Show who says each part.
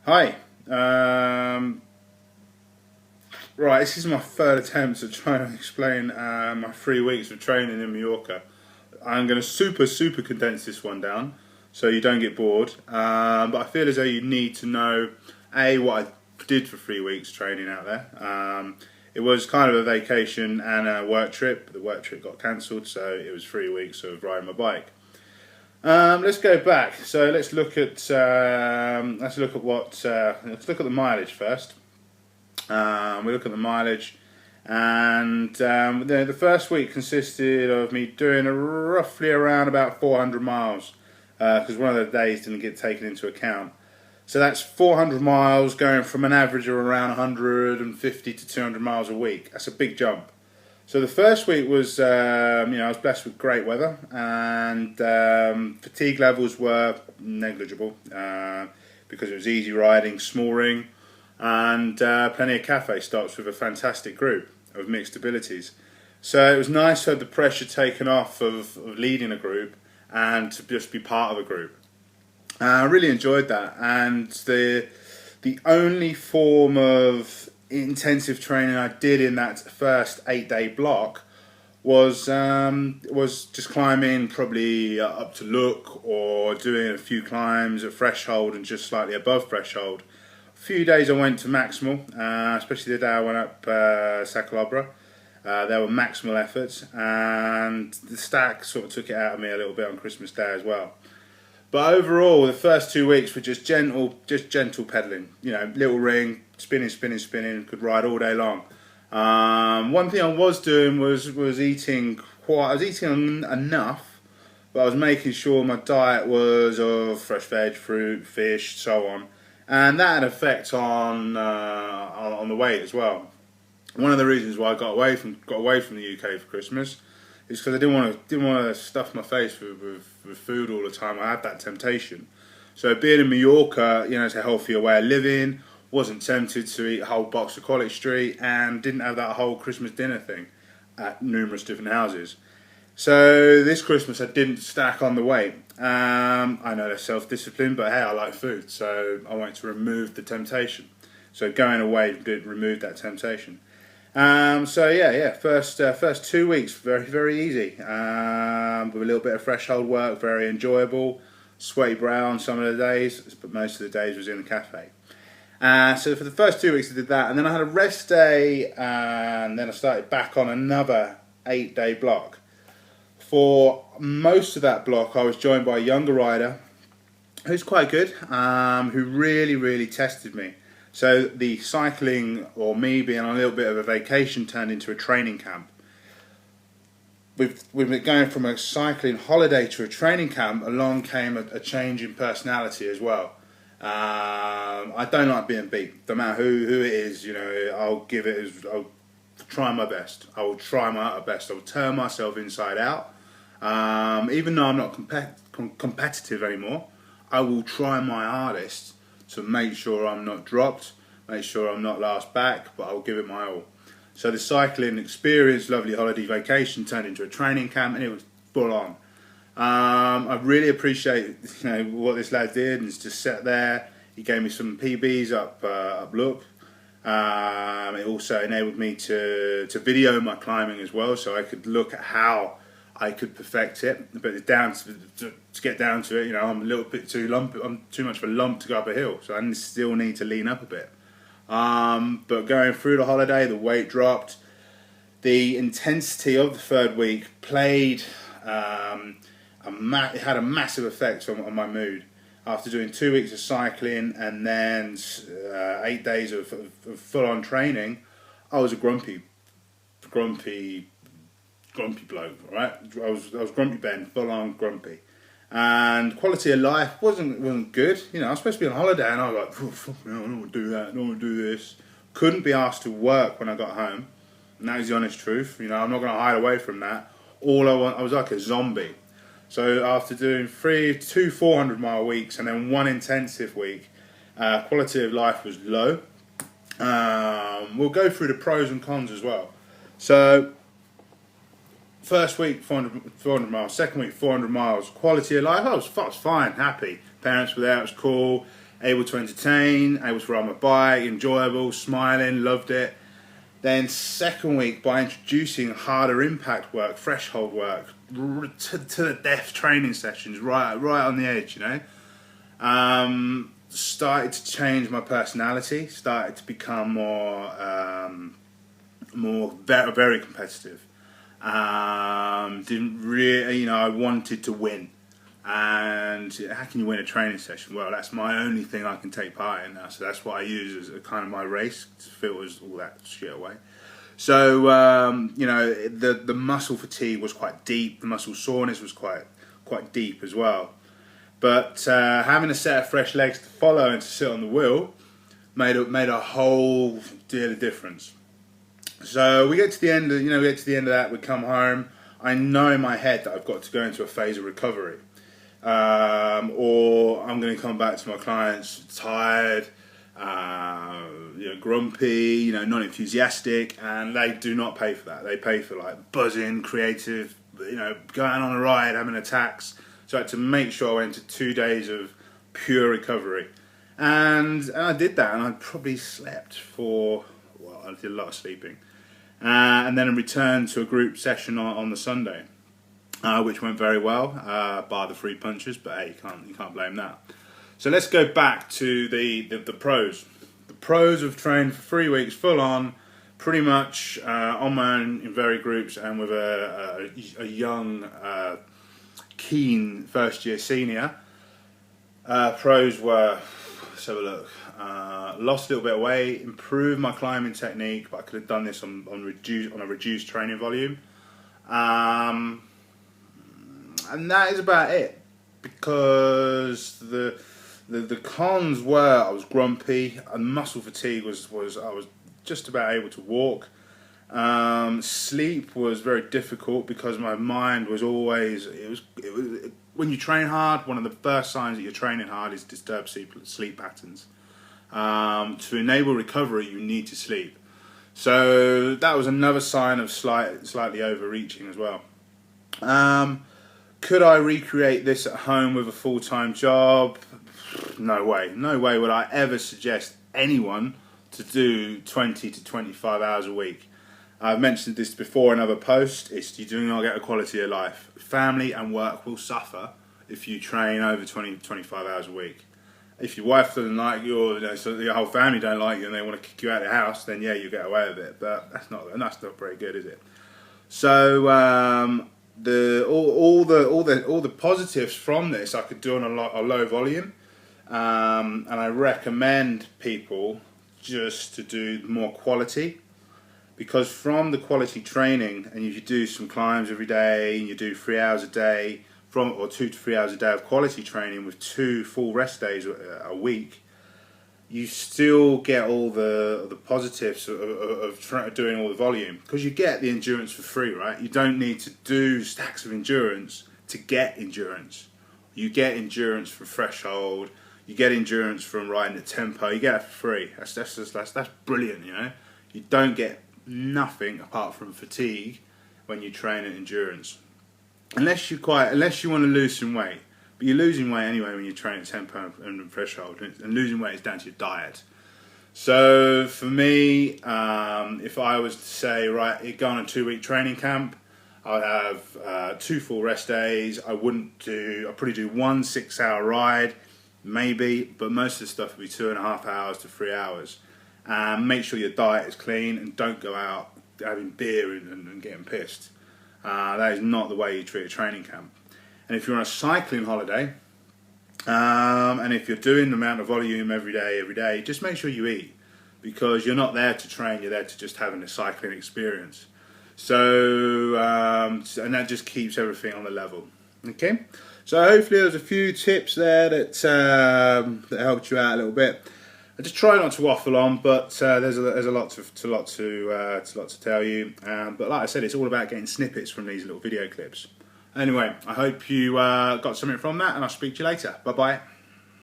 Speaker 1: Hi. Um, right, this is my third attempt at trying to explain my 3 weeks of training in Mallorca. I'm going to super condense this one down so you don't get bored. But I feel as though you need to know A, what I did for 3 weeks training out there. It was kind of a vacation and a work trip. The work trip got cancelled, so it was 3 weeks of riding my bike. Let's go back. So let's look at the mileage first. We look at the mileage, and the first week consisted of me doing roughly around about 400 miles because one of the days didn't get taken into account. So that's 400 miles going from an average of around 150 to 200 miles a week. That's a big jump. So the first week was, I was blessed with great weather, and fatigue levels were negligible because it was easy riding, small ring, and plenty of cafe stops with a fantastic group of mixed abilities. So it was nice to have the pressure taken off of leading a group and to just be part of a group. I really enjoyed that, and the only form of intensive training I did in that first 8-day block was just climbing probably up to look, or doing a few climbs at threshold and just slightly above threshold. A few days I went to maximal, especially the day I went up Sacalobra. There were maximal efforts, and the stack sort of took it out of me a little bit on Christmas Day as well. But overall, the first 2 weeks were just gentle pedaling. Little ring, spinning. Could ride all day long. One thing I was doing was eating I was eating enough, but I was making sure my diet was of fresh veg, fruit, fish, so on, and that had an effect on the weight as well. One of the reasons why I got away from the UK for Christmas is because I didn't want to stuff my face with food all the time. I had that temptation. So being in Mallorca, it's a healthier way of living. Wasn't tempted to eat a whole box of Quality Street, and didn't have that whole Christmas dinner thing at numerous different houses. So this Christmas I didn't stack on the weight. I know that's self-discipline, but hey, I like food, so I wanted to remove the temptation. So going away did remove that temptation. First 2 weeks very easy, with a little bit of threshold work, very enjoyable. Sweaty brow on some of the days, but most of the days was in the cafe. So for the first 2 weeks I did that, and then I had a rest day, and then I started back on another 8-day block. For most of that block I was joined by a younger rider who's quite good, who really tested me. So the cycling, or me being on a little bit of a vacation, turned into a training camp. With it going from a cycling holiday to a training camp, along came a change in personality as well. I don't like being beat. No matter who it is, I'll try my best. I will try my utter best. I will turn myself inside out. Even though I'm not competitive anymore, I will try my hardest to make sure I'm not dropped, make sure I'm not last back, but I'll give it my all. So the cycling experience, lovely holiday vacation, turned into a training camp, and it was full on. I really appreciate what this lad did, and just sat there. He gave me some PBs up look. It also enabled me to video my climbing as well, so I could look at how I could perfect it. But it's down to get down to it. I'm a little bit too lumpy. I'm too much of a lump to go up a hill, so I still need to lean up a bit. But going through the holiday, the weight dropped. The intensity of the third week played. It had a massive effect on my mood. After doing 2 weeks of cycling and then 8 days of full-on training, I was a grumpy bloke, right? I was grumpy Ben, full-on grumpy. And quality of life wasn't good. I was supposed to be on holiday, and I was like, fuck no, I don't want to do that, I don't want to do this. Couldn't be asked to work when I got home, and that is the honest truth. I'm not going to hide away from that. I was like a zombie. So after doing two 400-mile weeks and then one intensive week, quality of life was low. We'll go through the pros and cons as well. So first week 400 miles, second week 400 miles, quality of life, I was fine, happy. Parents were there, it was cool. able to entertain, able to ride my bike, enjoyable, smiling, loved it. Then second week, by introducing harder impact work, threshold work, to the death training sessions, right on the edge, started to change my personality, started to become very competitive. Didn't really, I wanted to win. And how can you win a training session? Well, that's my only thing I can take part in now. So that's what I use as a kind of my race, to filters all that shit away. So, the muscle fatigue was quite deep. The muscle soreness was quite deep as well. But having a set of fresh legs to follow and to sit on the wheel made a whole deal of difference. So we get to the end of that. We come home. I know in my head that I've got to go into a phase of recovery, or I'm going to come back to my clients tired, grumpy, not enthusiastic, and they do not pay for that. They pay for like buzzing, creative, going on a ride, having attacks. So I had to make sure I went to 2 days of pure recovery, and I did that, and I probably slept I did a lot of sleeping, and then I returned to a group session on the Sunday, which went very well, bar the 3 punches, but hey, you can't blame that. So let's go back to the pros. The pros have trained for 3 weeks full on, pretty much on my own in varied groups, and with a young, keen first year senior. Pros were, let's have a look. Lost a little bit of weight, improved my climbing technique, but I could have done this on a reduced training volume. And that is about it, because the cons were I was grumpy, and muscle fatigue was I was just about able to walk. Sleep was very difficult because my mind was always, it was when you train hard, one of the first signs that you're training hard is disturbed sleep patterns. To enable recovery, you need to sleep. So that was another sign of slightly overreaching as well. Could I recreate this at home with a full-time job? No way. No way would I ever suggest anyone to do 20 to 25 hours a week. I've mentioned this before in other posts. You do not get a quality of life. Family and work will suffer if you train over 20 to 25 hours a week. If your wife doesn't like you, or so your whole family don't like you and they want to kick you out of the house, then yeah, you get away with it. But that's not very good, is it? So all the positives from this I could do on a low volume, and I recommend people just to do more quality, because from the quality training, and if you do some climbs every day and you do 3 hours a day, or 2 to 3 hours a day of quality training with 2 full rest days a week, you still get all the positives of doing all the volume, because you get the endurance for free, right? You don't need to do stacks of endurance to get endurance. You get endurance from threshold. You get endurance from riding at tempo. You get it for free. That's brilliant, You don't get nothing apart from fatigue when you train at endurance, unless you want to lose some weight. But you're losing weight anyway when you train at tempo and threshold, and losing weight is down to your diet. So for me, if I was to say, right, go on a 2-week training camp, I'd have 2 full rest days. I'd probably do 1 6-hour ride, maybe, but most of the stuff would be 2.5 hours to 3 hours. Make sure your diet is clean, and don't go out having beer and getting pissed. That is not the way you treat a training camp. And if you're on a cycling holiday, and if you're doing the amount of volume every day, just make sure you eat, because you're not there to train, you're there to just having a cycling experience. So, and that just keeps everything on the level. Okay? So hopefully there's a few tips there that helped you out a little bit. I just try not to waffle on, but there's a lot to tell you. But like I said, it's all about getting snippets from these little video clips. Anyway, I hope you got something from that, and I'll speak to you later. Bye bye.